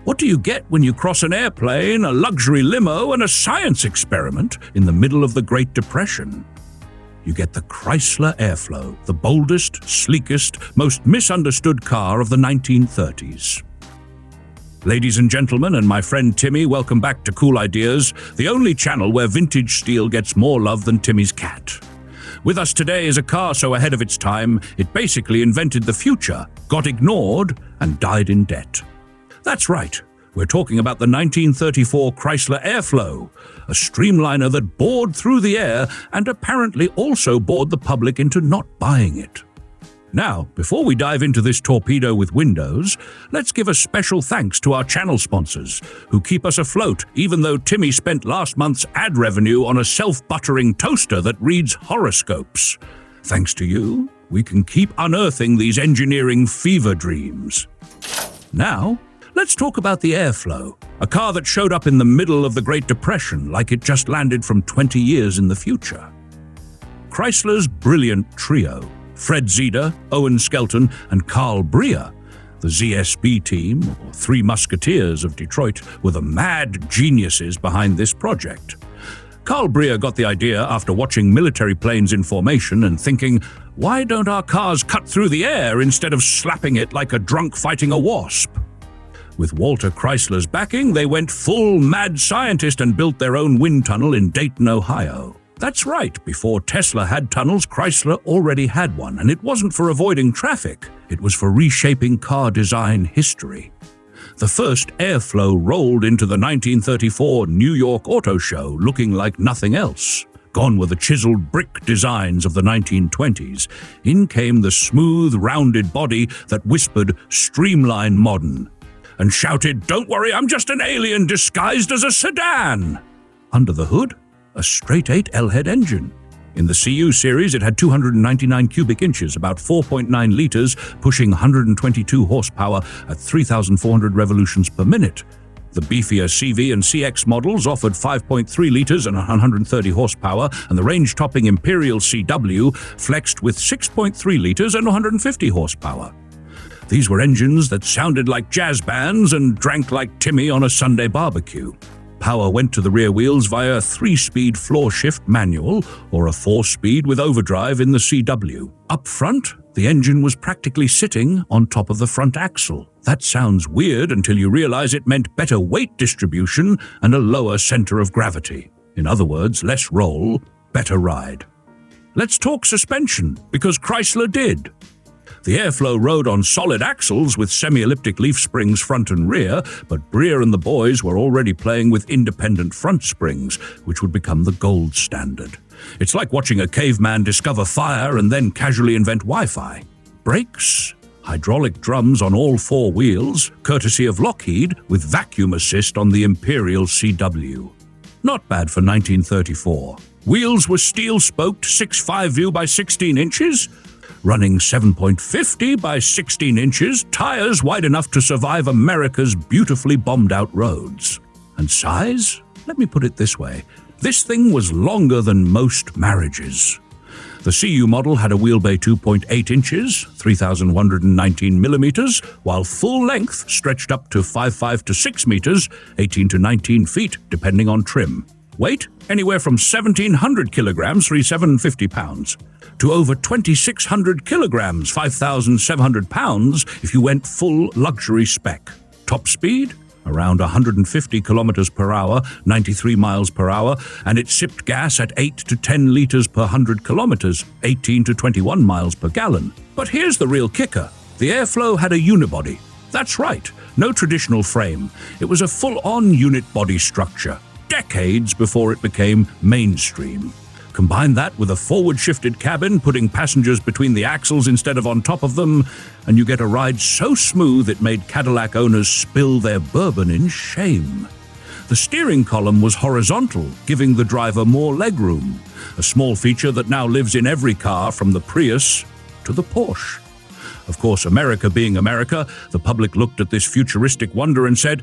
What do you get when you cross an airplane, a luxury limo, and a science experiment in the middle of the Great Depression? You get the Chrysler Airflow, the boldest, sleekest, most misunderstood car of the 1930s. Ladies and gentlemen, and my friend Timmy, welcome back to Cool Ideas, the only channel where vintage steel gets more love than Timmy's cat. With us today is a car so ahead of its time, it basically invented the future, got ignored, and died in debt. That's right, we're talking about the 1934 Chrysler Airflow, a Streamliner that bored through the air and apparently also bored the public into not buying it. Now, before we dive into this torpedo with windows, let's give a special thanks to our channel sponsors, who keep us afloat even though Timmy spent last month's ad revenue on a self-buttering toaster that reads horoscopes. Thanks to you, we can keep unearthing these engineering fever dreams. Now, let's talk about the Airflow, a car that showed up in the middle of the Great Depression like it just landed from 20 years in the future. Chrysler's brilliant trio, Fred Zeder, Owen Skelton, and Carl Breer, the ZSB team, or Three Musketeers of Detroit, were the mad geniuses behind this project. Carl Breer got the idea after watching military planes in formation and thinking, why don't our cars cut through the air instead of slapping it like a drunk fighting a wasp? With Walter Chrysler's backing, they went full mad scientist and built their own wind tunnel in Dayton, Ohio. That's right, before Tesla had tunnels, Chrysler already had one, and it wasn't for avoiding traffic, it was for reshaping car design history. The first Airflow rolled into the 1934 New York Auto Show looking like nothing else. Gone were the chiseled brick designs of the 1920s. In came the smooth, rounded body that whispered, "Streamline modern," and shouted, "Don't worry, I'm just an alien disguised as a sedan." Under the hood, a straight-8 L-head engine. In the CU series, it had 299 cubic inches, about 4.9 liters, pushing 122 horsepower at 3,400 revolutions per minute. The beefier CV and CX models offered 5.3 liters and 130 horsepower, and the range-topping Imperial CW flexed with 6.3 liters and 150 horsepower. These were engines that sounded like jazz bands and drank like Timmy on a Sunday barbecue. Power went to the rear wheels via a 3-speed floor-shift manual or a 4-speed with overdrive in the CW. Up front, the engine was practically sitting on top of the front axle. That sounds weird until you realize it meant better weight distribution and a lower center of gravity. In other words, less roll, better ride. Let's talk suspension, because Chrysler did. The Airflow rode on solid axles with semi-elliptic leaf springs front and rear, but Breer and the boys were already playing with independent front springs, which would become the gold standard. It's like watching a caveman discover fire and then casually invent Wi-Fi. Brakes? Hydraulic drums on all 4 wheels, courtesy of Lockheed, with vacuum assist on the Imperial CW. Not bad for 1934. Wheels were steel-spoked 6.5 view by 16 inches, running 7.50 by 16 inches, tires wide enough to survive America's beautifully bombed-out roads. And size? Let me put it this way. This thing was longer than most marriages. The CU model had a wheelbase 2.8 inches, 3,119 millimeters, while full length stretched up to 5.5 to 6 meters, 18 to 19 feet, depending on trim. Weight? Anywhere from 1,700 kilograms, 3,750 pounds, to over 2,600 kilograms, 5,700 pounds, if you went full luxury spec. Top speed? Around 150 kilometers per hour, 93 miles per hour, and it sipped gas at 8 to 10 liters per 100 kilometers, 18 to 21 miles per gallon. But here's the real kicker. The Airflow had a unibody. That's right, no traditional frame. It was a full-on unit body structure, decades before it became mainstream. Combine that with a forward-shifted cabin, putting passengers between the axles instead of on top of them, and you get a ride so smooth it made Cadillac owners spill their bourbon in shame. The steering column was horizontal, giving the driver more legroom, a small feature that now lives in every car from the Prius to the Porsche. Of course, America being America, the public looked at this futuristic wonder and said,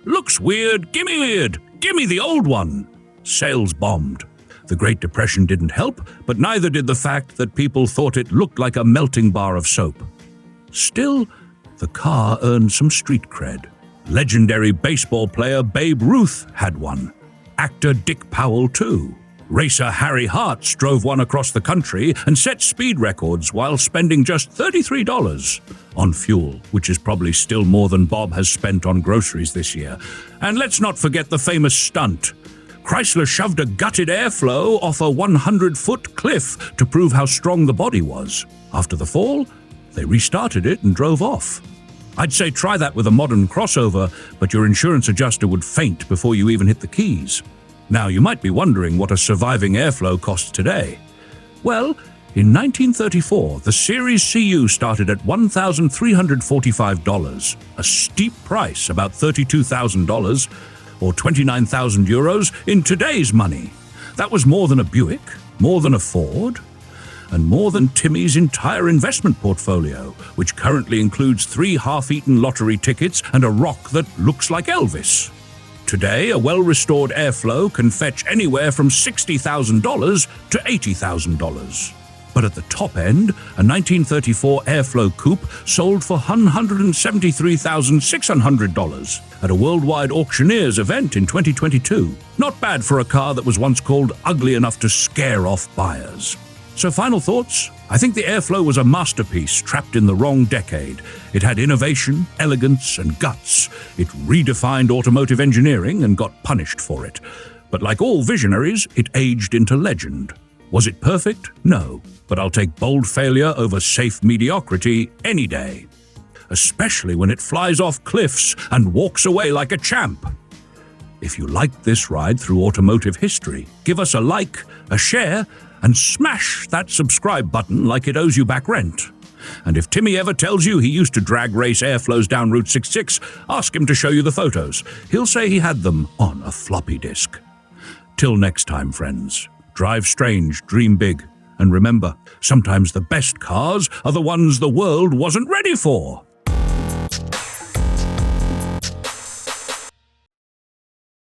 looks weird, gimme the old one. Sales bombed. The Great Depression didn't help, but neither did the fact that people thought it looked like a melting bar of soap. Still, the car earned some street cred. Legendary baseball player Babe Ruth had one. Actor Dick Powell, too. Racer Harry Hartz drove one across the country and set speed records while spending just $33 on fuel, which is probably still more than Bob has spent on groceries this year. And let's not forget the famous stunt. Chrysler shoved a gutted Airflow off a 100-foot cliff to prove how strong the body was. After the fall, they restarted it and drove off. I'd say try that with a modern crossover, but your insurance adjuster would faint before you even hit the keys. Now, you might be wondering what a surviving Airflow costs today. Well, in 1934, the Series CU started at $1,345, a steep price, about $32,000, or 29,000 euros in today's money. That was more than a Buick, more than a Ford, and more than Timmy's entire investment portfolio, which currently includes 3 half-eaten lottery tickets and a rock that looks like Elvis. Today, a well-restored Airflow can fetch anywhere from $60,000 to $80,000. But at the top end, a 1934 Airflow Coupe sold for $173,600 at a worldwide auctioneers event in 2022. Not bad for a car that was once called ugly enough to scare off buyers. So final thoughts? I think the Airflow was a masterpiece trapped in the wrong decade. It had innovation, elegance, and guts. It redefined automotive engineering and got punished for it. But like all visionaries, it aged into legend. Was it perfect? No. But I'll take bold failure over safe mediocrity any day. Especially when it flies off cliffs and walks away like a champ. If you liked this ride through automotive history, give us a like, a share, and smash that subscribe button like it owes you back rent. And if Timmy ever tells you he used to drag race Airflows down Route 66, ask him to show you the photos. He'll say he had them on a floppy disk. Till next time, friends. Drive strange, dream big, and remember, sometimes the best cars are the ones the world wasn't ready for.